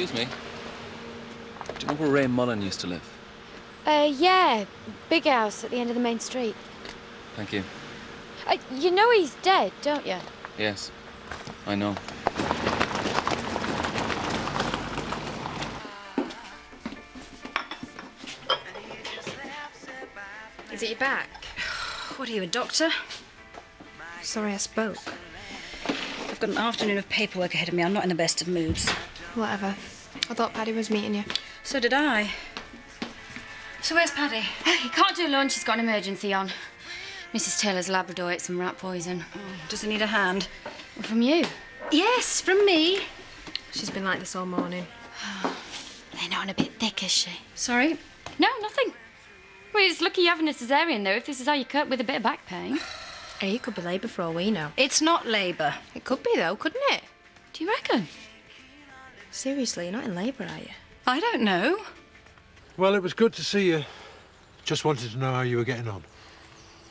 Excuse me. Do you know where Ray Mullen used to live? Yeah. Big house at the end of the main street. Thank you. You know he's dead, don't you? Yes, I know. Is it your back? What are you, a doctor? Sorry I spoke. I've got an afternoon of paperwork ahead of me. I'm not in the best of moods. Whatever. I thought Paddy was meeting you. So did I. So where's Paddy? He can't do lunch. He's got an emergency on. Mrs. Taylor's Labrador ate some rat poison. Oh, does he need a hand? From you? Yes, from me. She's been like this all morning. They're not a bit thick, is she? Sorry? No, nothing. Well, it's lucky you're having a cesarean, though, if this is how you cope with a bit of back pain. Hey, it could be labour for all we know. It's not labour. It could be, though, couldn't it? Do you reckon? Seriously, you're not in labour, are you? I don't know. Well, it was good to see you. Just wanted to know how you were getting on.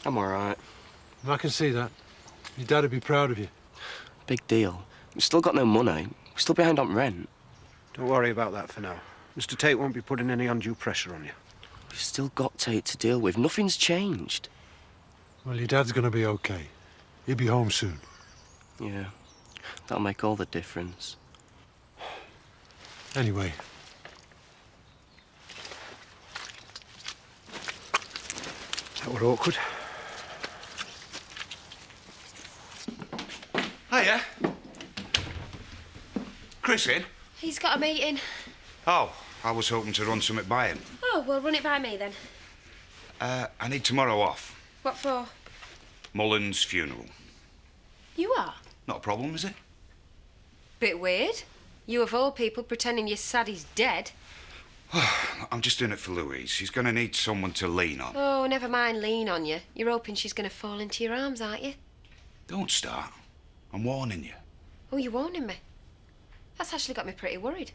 I'm all right. I can see that. Your dad would be proud of you. Big deal. We've still got no money. We're still behind on rent. Don't worry about that for now. Mr. Tate won't be putting any undue pressure on you. We've still got Tate to deal with. Nothing's changed. Well, your dad's going to be okay. He'll be home soon. Yeah, that'll make all the difference. Anyway. That were awkward. Hiya. Chris in? He's got a meeting. Oh, I was hoping to run something by him. Oh, well, run it by me, then. I need tomorrow off. What for? Mullen's funeral. You are? Not a problem, is it? Bit weird. You, of all people, pretending you're sad he's dead. I'm just doing it for Louise. She's going to need someone to lean on. Oh, never mind lean on you. You're hoping she's going to fall into your arms, aren't you? Don't start. I'm warning you. Oh, you're warning me? That's actually got me pretty worried.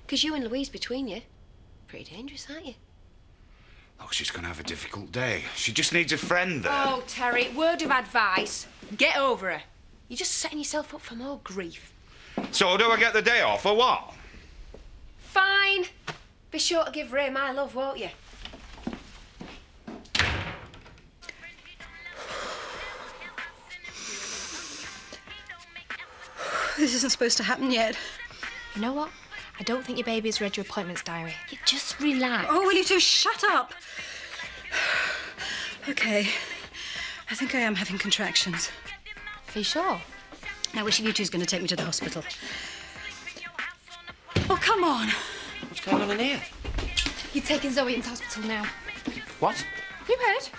'Cause you and Louise between you, pretty dangerous, aren't you? Look, she's going to have a difficult day. She just needs a friend there. Oh, Terry, word of advice. Get over her. You're just setting yourself up for more grief. So do I get the day off or what? Fine. Be sure to give Ray my love, won't you? This isn't supposed to happen yet. You know what? I don't think your baby's read your appointments diary. You just relax. Oh, will you two shut up? OK. I think I am having contractions. Are you sure? Now, which of you two is going to take me to the hospital? Oh, come on. What's going on in here? You're taking Zoe into hospital now. What? You heard?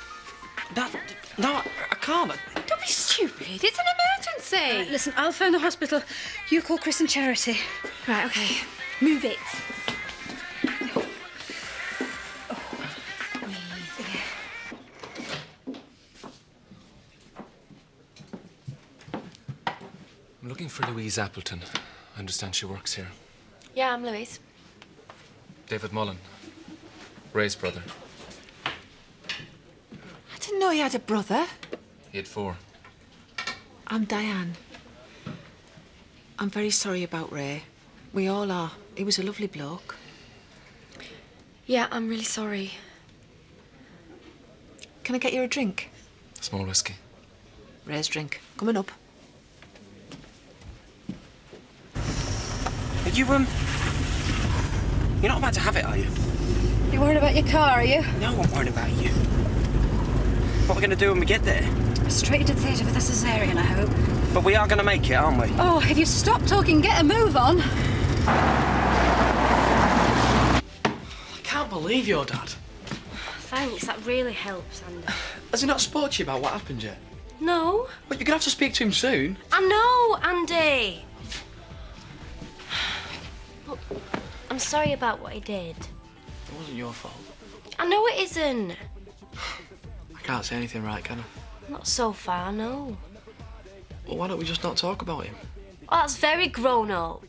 No, I can't. Don't be stupid. It's an emergency. Listen, I'll phone the hospital. You call Chris and Charity. Right, OK. Move it. I'm looking for Louise Appleton. I understand she works here. Yeah, I'm Louise. David Mullen, Ray's brother. I didn't know he had a brother. He had 4. I'm Diane. I'm very sorry about Ray. We all are. He was a lovely bloke. Yeah, I'm really sorry. Can I get you a drink? Small whiskey. Ray's drink. Coming up. Are you, You're not about to have it, are you? You worried about your car, are you? No, I'm worried about you. What are we going to do when we get there? Straight to the theatre for the cesarean, I hope. But we are going to make it, aren't we? Oh, if you stop talking, get a move on. I can't believe your dad. Thanks, that really helps, Andy. Has he not spoke to you about what happened yet? No. But you're going to have to speak to him soon. I know, Andy. Look, I'm sorry about what he did. It wasn't your fault. I know it isn't. I can't say anything right, can I? Not so far, no. Well, why don't we just not talk about him? Oh, that's very grown up.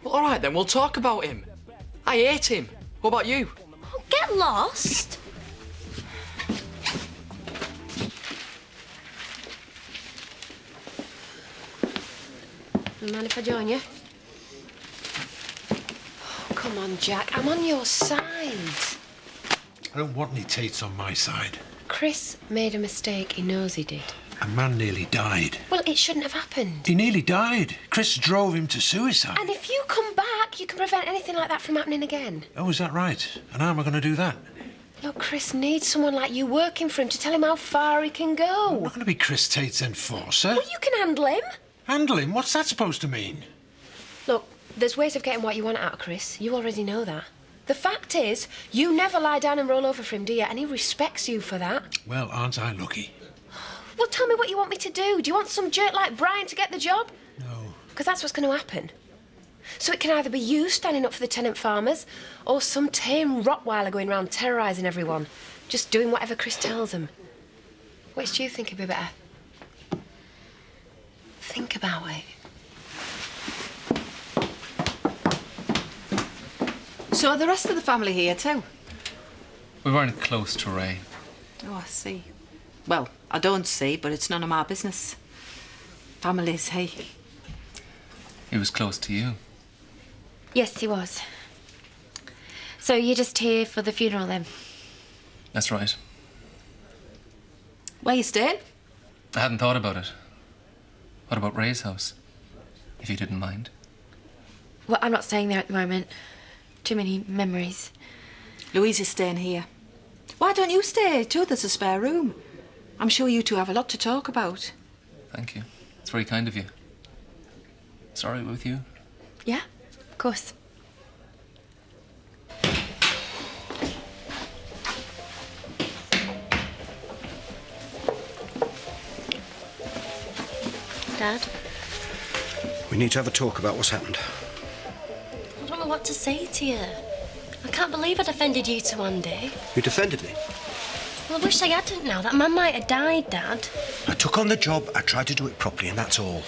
Well, all right then, we'll talk about him. I hate him. What about you? Oh, get lost. Mind if I join you? Come on, Jack. I'm on your side. I don't want any Tates on my side. Chris made a mistake. He knows he did. A man nearly died. Well, it shouldn't have happened. He nearly died. Chris drove him to suicide. And if you come back, you can prevent anything like that from happening again. Oh, is that right? And how am I going to do that? Look, Chris needs someone like you working for him to tell him how far he can go. I'm not going to be Chris Tate's enforcer. Well, you can handle him. Handle him? What's that supposed to mean? Look, there's ways of getting what you want out of Chris. You already know that. The fact is, you never lie down and roll over for him, do you? And he respects you for that. Well, aren't I lucky? Well, tell me what you want me to do. Do you want some jerk like Brian to get the job? No. Because that's what's going to happen. So it can either be you standing up for the tenant farmers or some tame Rottweiler going around terrorising everyone, just doing whatever Chris tells them. Which do you think would be better? Think about it. So are the rest of the family here too? We weren't close to Ray. Oh, I see. Well, I don't see, but it's none of my business. Families, hey. He was close to you. Yes, he was. So you're just here for the funeral then? That's right. Where you staying? I hadn't thought about it. What about Ray's house? If you didn't mind. Well, I'm not staying there at the moment. Too many memories. Louise is staying here. Why don't you stay too? There's a spare room. I'm sure you two have a lot to talk about. Thank you. It's very kind of you. Sorry with you? Yeah, of course. Dad, We need to have a talk about what's happened. I don't know what to say to you. I can't believe I defended you to Andy. You defended me. Well, I wish I hadn't now. That man might have died, Dad. I took on the job, I tried to do it properly, and that's all.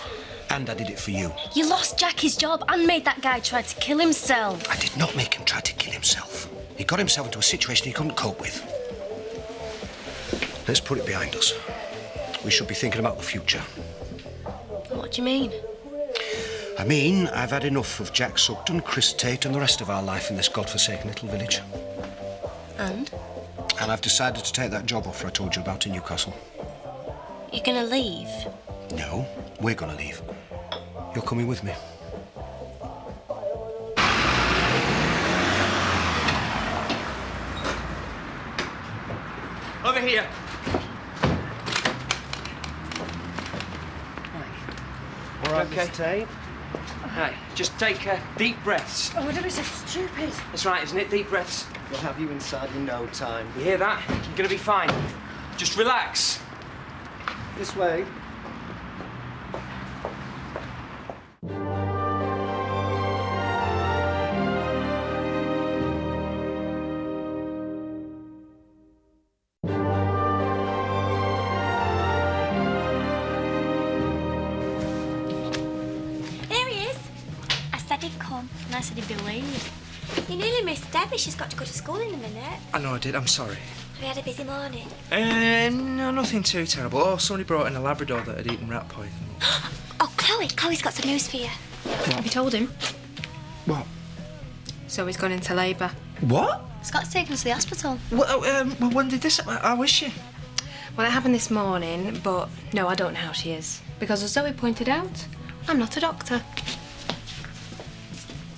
And I did it for you. You lost Jackie's job and made that guy try to kill himself. I did not make him try to kill himself. He got himself into a situation he couldn't cope with. Let's put it behind us. We should be thinking about the future. What do you mean? I mean, I've had enough of Jack Sugden, Chris Tate, and the rest of our life in this godforsaken little village. And? And I've decided to take that job offer I told you about in Newcastle. You're gonna leave? No, we're gonna leave. You're coming with me. Over here. All right, Okay. Mr. Tate. Right, just take deep breaths. Oh, that was so stupid. That's right, isn't it? Deep breaths. We'll have you inside in no time. You hear that? You're gonna be fine. Just relax. This way. There he is. I said he'd come, and I said he'd be late. You nearly missed Debbie. She's got to go to school in a minute. I know I did, I'm sorry. Have you had a busy morning? No, nothing too terrible. Oh, somebody brought in a Labrador that had eaten rat poison. Oh, Chloe's got some news for you. Have you told him? What? So he's gone into labour. What? Scott's taken us to the hospital. Well, when did this happen? I wish you. Well, it happened this morning, but no, I don't know how she is. Because as Zoe pointed out, I'm not a doctor.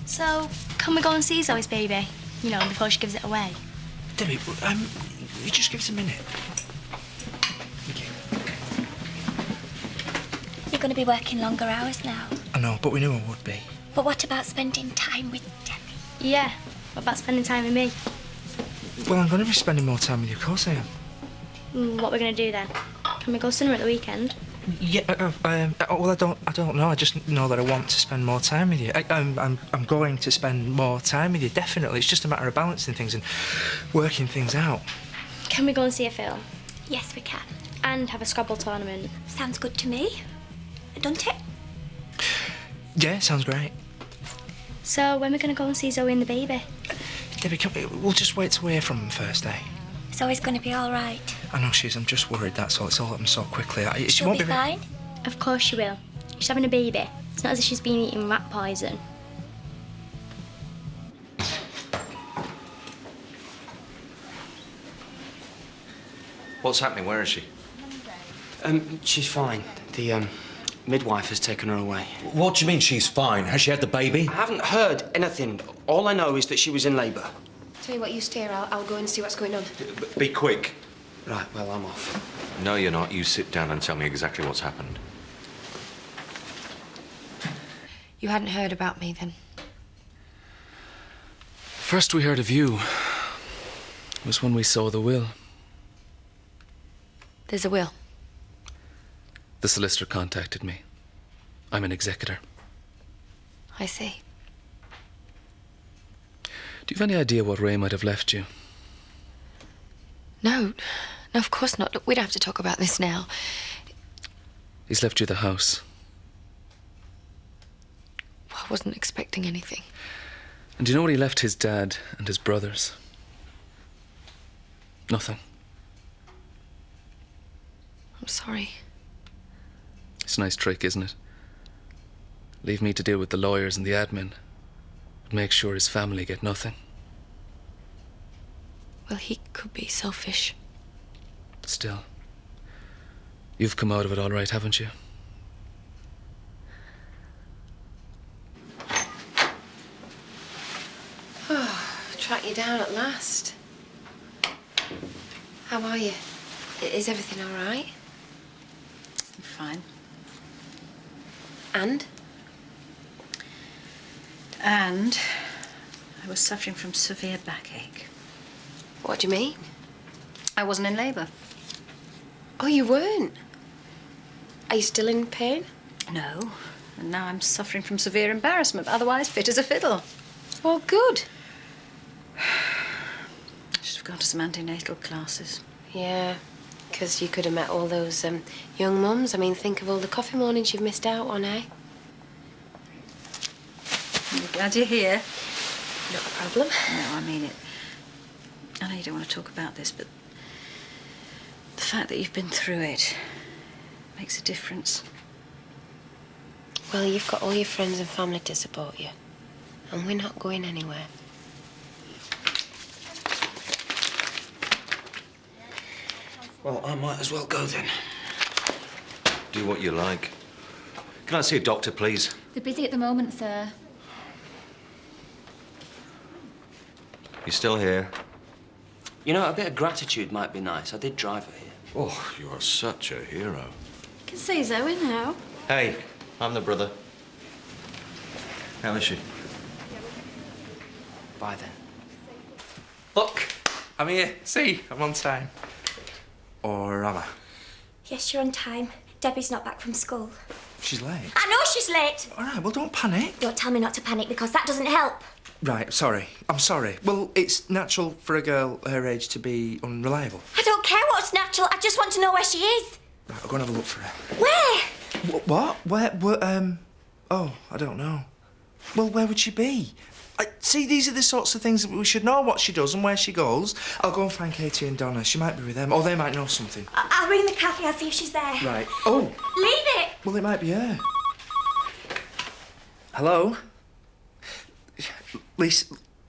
So, can we go and see Zoe's baby? You know, before she gives it away. Debbie, you just give us a minute. Thank you. You're going to be working longer hours now. I know, but we knew I would be. But what about spending time with Debbie? Yeah. What about spending time with me? Well, I'm going to be spending more time with you, of course I am. What we're going to do then? Can we go cinema at the weekend? Yeah, well, I don't know. I just know that I want to spend more time with you. I'm going to spend more time with you, definitely. It's just a matter of balancing things and working things out. Can we go and see a film? Yes, we can. And have a Scrabble tournament? Sounds good to me. Don't it? Yeah, sounds great. So, when are we going to go and see Zoe and the baby? Debbie, we'll just wait to hear from them first, eh? Zoe's going to be all right. I know she is. I'm just worried, that's all. It's all happened so quickly. She She'll won't be fine. Of course she will. She's having a baby. It's not as if she's been eating rat poison. What's happening? Where is she? She's fine. The, midwife has taken her away. What do you mean she's fine? Has she had the baby? I haven't heard anything. All I know is that she was in labour. Tell you what, you stay here. I'll go and see what's going on. Be quick. Right, well, I'm off. No, you're not. You sit down and tell me exactly what's happened. You hadn't heard about me then? First we heard of you was when we saw the will. There's a will. The solicitor contacted me. I'm an executor. I see. Do you have any idea what Ray might have left you? No, of course not. Look, we don't have to talk about this now. He's left you the house. I wasn't expecting anything. And do you know what he left his dad and his brothers? Nothing. I'm sorry. It's a nice trick, isn't it? Leave me to deal with the lawyers and the admin, but make sure his family get nothing. Well, he could be selfish. Still, you've come out of it all right, haven't you? Track you down at last. How are you? Is everything all right? I'm fine. And? And I was suffering from severe backache. What do you mean? I wasn't in labour. Oh, you weren't? Are you still in pain? No. And now I'm suffering from severe embarrassment, otherwise fit as a fiddle. Well, good. I should have gone to some antenatal classes. Yeah, because you could have met all those young mums. I mean, think of all the coffee mornings you've missed out on, eh? I'm glad you're here. Not a problem. No, I mean it. I know you don't want to talk about this, but the fact that you've been through it makes a difference. Well, you've got all your friends and family to support you. And we're not going anywhere. Well, I might as well go then. Do what you like. Can I see a doctor, please? They're busy at the moment, sir. You still here? You know, a bit of gratitude might be nice. I did drive her here. Oh, you are such a hero. You can see Zoe now. Hey, I'm the brother. How is she? Bye then. Look, I'm here. See, I'm on time. Or am I? Yes, you're on time. Debbie's not back from school. She's late. I know she's late. All right, well, don't panic. Don't tell me not to panic because that doesn't help. Right, sorry. I'm sorry. Well, it's natural for a girl her age to be unreliable. I don't care what's natural. I just want to know where she is. Right, I'll go and have a look for her. Where? What? Where, oh, I don't know. Well, where would she be? See, these are the sorts of things that we should know what she does and where she goes. I'll go and find Katie and Donna. She might be with them, or they might know something. I'll ring the cafe. I'll see if she's there. Right. Oh. Leave it. Well, it might be her. Hello? Lisa,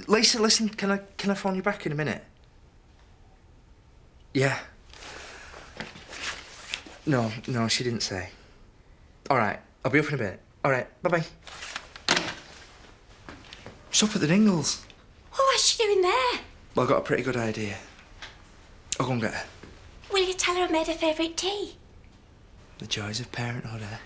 listen, can I phone you back in a minute? Yeah. No, she didn't say. All right, I'll be up in a bit. All right, bye-bye. She's up at the Dingles. Oh, what's she doing there? Well, I've got a pretty good idea. I'll go and get her. Will you tell her I made her favourite tea? The joys of parenthood, eh?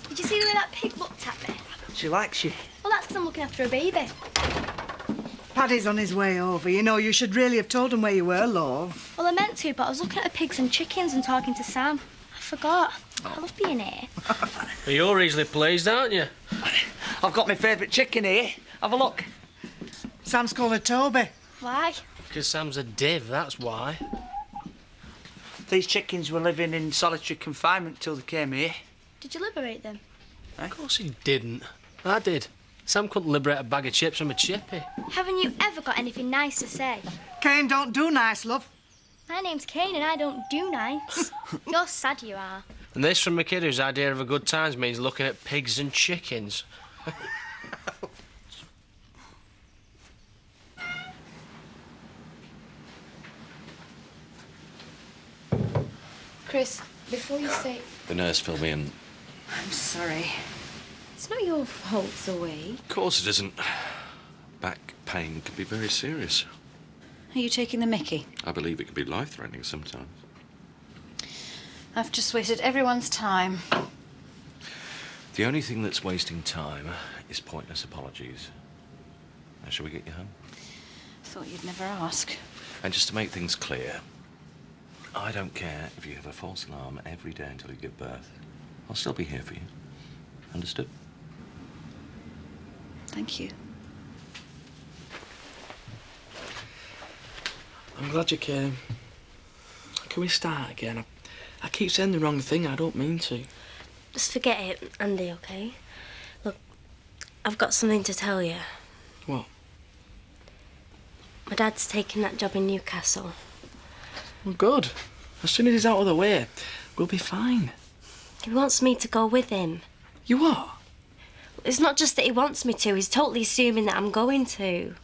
Did you see the way that pig looked at me? She likes you. Well, that's because I'm looking after a baby. Paddy's on his way over. You know, you should really have told him where you were, love. Well, I meant to, but I was looking at the pigs and chickens and talking to Sam. I forgot. I love being here. You're easily pleased, aren't you? I've got my favourite chicken here. Have a look. Sam's called her Toby. Why? Because Sam's a div, that's why. These chickens were living in solitary confinement till they came here. Did you liberate them? Of course he didn't. I did. Sam couldn't liberate a bag of chips from a chippy. Haven't you ever got anything nice to say? Kane don't do nice, love. My name's Kane and I don't do nice. You're sad, you are. And this from a kid whose idea of a good times means looking at pigs and chickens. Chris, before you say... The nurse filled me in. I'm sorry. It's not your fault, Zoe. Of course it isn't. Back pain can be very serious. Are you taking the mickey? I believe it can be life-threatening sometimes. I've just wasted everyone's time. The only thing that's wasting time is pointless apologies. Now, shall we get you home? Thought you'd never ask. And just to make things clear, I don't care if you have a false alarm every day until you give birth. I'll still be here for you. Understood? Thank you. I'm glad you came. Can we start again? I keep saying the wrong thing. I don't mean to. Just forget it, Andy, OK? Look, I've got something to tell you. What? My dad's taking that job in Newcastle. Well, good. As soon as he's out of the way, we'll be fine. He wants me to go with him. You are? It's not just that he wants me to, he's totally assuming that I'm going to.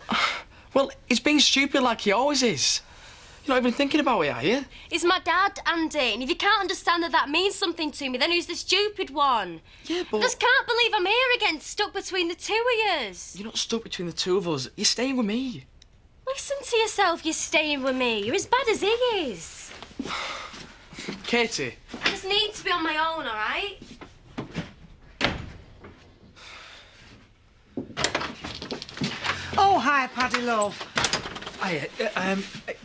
Well, he's being stupid like he always is. You're not even thinking about it, are you? He's my dad, Andy, and if you can't understand that that means something to me, then who's the stupid one? Yeah, but... I just can't believe I'm here again, stuck between the two of yous. You're not stuck between the two of us. You're staying with me. Listen to yourself, you're staying with me. You're as bad as he is. Katie. I just need to be on my own, all right? Oh, hi, Paddy, love. Hi,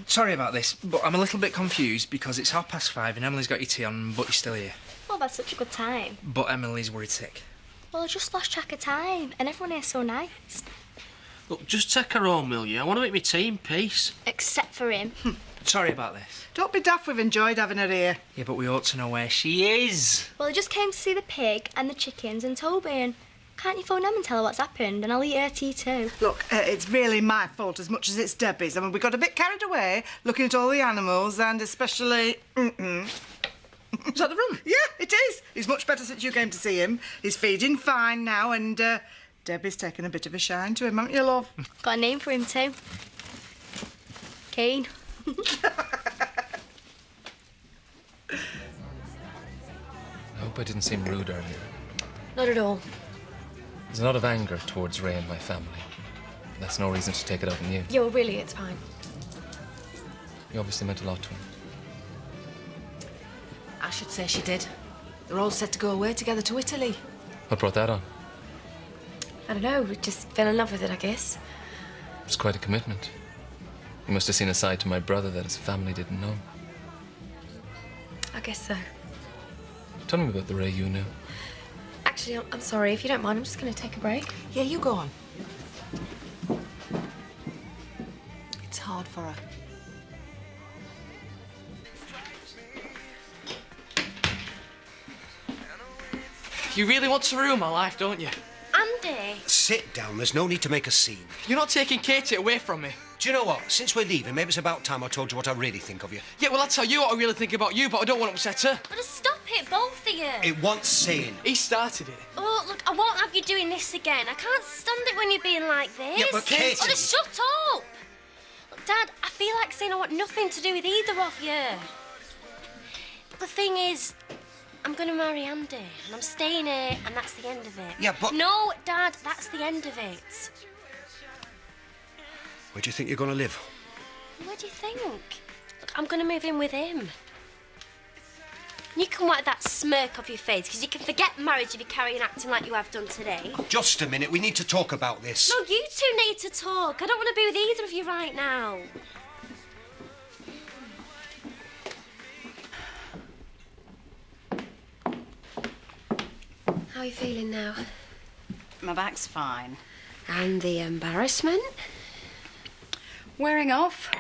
sorry about this, but I'm a little bit confused because it's 5:30 and Emily's got your tea on, but you're still here. Well, that's such a good time. But Emily's worried sick. Well, I just lost track of time, and everyone here's so nice. Look, just take her home, will you? I want to make my tea in peace. Except for him. Sorry about this. Don't be daft, we've enjoyed having her here. Yeah, but we ought to know where she is. Well, I just came to see the pig and the chickens and Toby, and can't you phone Em and tell her what's happened, and I'll eat her tea too. Look, it's really my fault as much as it's Debbie's. I mean, we got a bit carried away looking at all the animals and especially... Is that the room? Yeah, it is. He's much better since you came to see him. He's feeding fine now and Debbie's taken a bit of a shine to him, haven't you, love? Got a name for him too. Kane. I hope I didn't seem rude earlier. Not at all. There's a lot of anger towards Ray and my family. That's no reason to take it out on you. Yeah, well, really, it's fine. You obviously meant a lot to him. I should say she did. They're all set to go away together to Italy. What brought that on? I don't know, we just fell in love with it, I guess. It's quite a commitment. You must have seen a side to my brother that his family didn't know. I guess so. Tell me about the Ray you knew. Actually, I'm sorry, if you don't mind, I'm just going to take a break. Yeah, you go on. It's hard for her. You really want to ruin my life, don't you? Andy! Sit down. There's no need to make a scene. You're not taking Katie away from me. Do you know what? Since we're leaving, maybe it's about time I told you what I really think of you. Yeah, well, I'll tell you what I really think about you, but I don't want to upset her. But just stop it, both of you. It wants saying. He started it. Oh, look, I won't have you doing this again. I can't stand it when you're being like this. Yeah, but Katie... Oh, just shut up! Look, Dad, I feel like saying I want nothing to do with either of you. The thing is, I'm going to marry Andy, and I'm staying here, and that's the end of it. Yeah, but... No, Dad, that's the end of it. Where do you think you're going to live? What do you think? Look, I'm going to move in with him. You can wipe that smirk off your face, because you can forget marriage if you carry on acting like you have done today. Just a minute. We need to talk about this. No, you two need to talk. I don't want to be with either of you right now. How are you feeling now? My back's fine. And the embarrassment? Wearing off.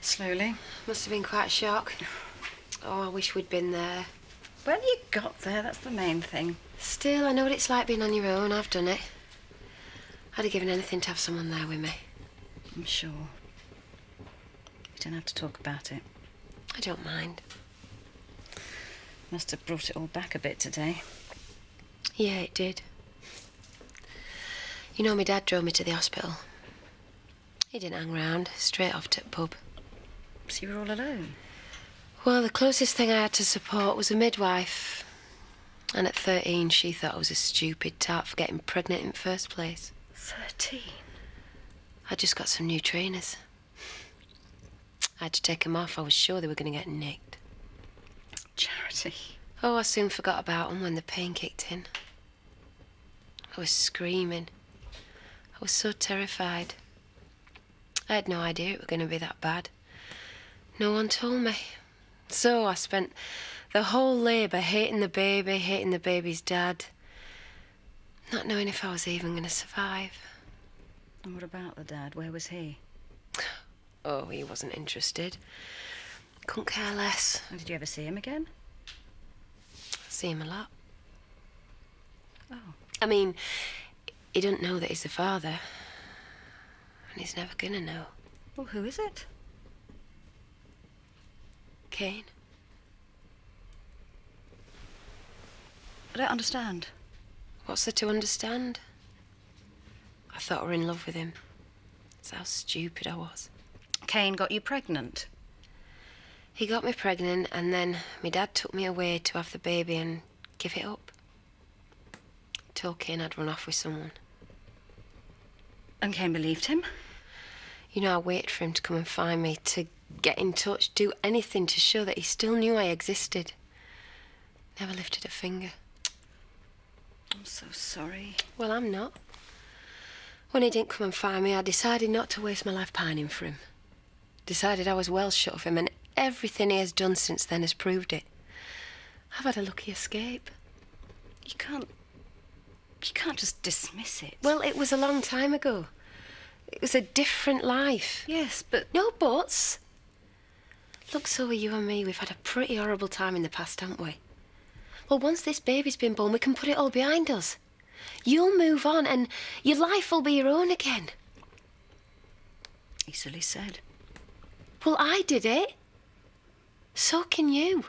Slowly. Must have been quite a shock. Oh, I wish we'd been there. Well, you got there, that's the main thing. Still, I know what it's like being on your own. I've done it. I'd have given anything to have someone there with me. I'm sure. We don't have to talk about it. I don't mind. Must have brought it all back a bit today. Yeah, it did. You know, my dad drove me to the hospital. He didn't hang round. Straight off to the pub. So you were all alone? Well, the closest thing I had to support was a midwife. And at 13, she thought I was a stupid tart for getting pregnant in the first place. 13? I just got some new trainers. I had to take them off. I was sure they were going to get nicked. Charity. Oh, I soon forgot about them when the pain kicked in. I was screaming. I was so terrified. I had no idea it was going to be that bad. No one told me. So I spent the whole labour hating the baby's dad, not knowing if I was even going to survive. And what about the dad? Where was he? Oh, he wasn't interested. Couldn't care less. And did you ever see him again? I see him a lot. Oh. I mean, he doesn't know that he's the father. And he's never gonna know. Well, who is it? Kane. I don't understand. What's there to understand? I thought I were in love with him. That's how stupid I was. Kane got you pregnant? He got me pregnant, and then my dad took me away to have the baby and give it up. Told Kane I'd run off with someone. And Kane believed him? You know, I waited for him to come and find me, to get in touch, do anything to show that he still knew I existed. Never lifted a finger. I'm so sorry. Well, I'm not. When he didn't come and find me, I decided not to waste my life pining for him. Decided I was well shut of him, and everything he has done since then has proved it. I've had a lucky escape. You can't just dismiss it. Well, it was a long time ago. It was a different life. Yes, but... No buts. Look, so are you and me. We've had a pretty horrible time in the past, haven't we? Well, once this baby's been born, we can put it all behind us. You'll move on, and your life will be your own again. Easily said. Well, I did it. So can you.